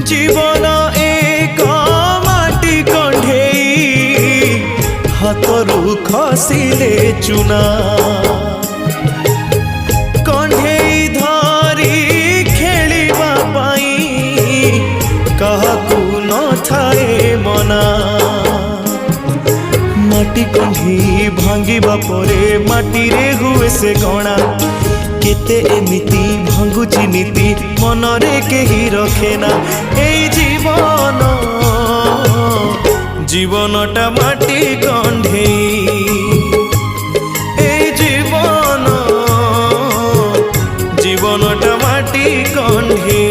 जीवन एक माटी कंढेई हाथरू खसिले चुना कंढेई धरी खेलिबा पाई काहाकू न थाए मना माटी कंढी भांगिबा परे माटी रे हुए से गणा केते एमिति भांगुची नीति मनरे केही रखेना एई जीवन जीवनटा माटी कंढेई एई जीवन जीवनटा माटी कंढेई।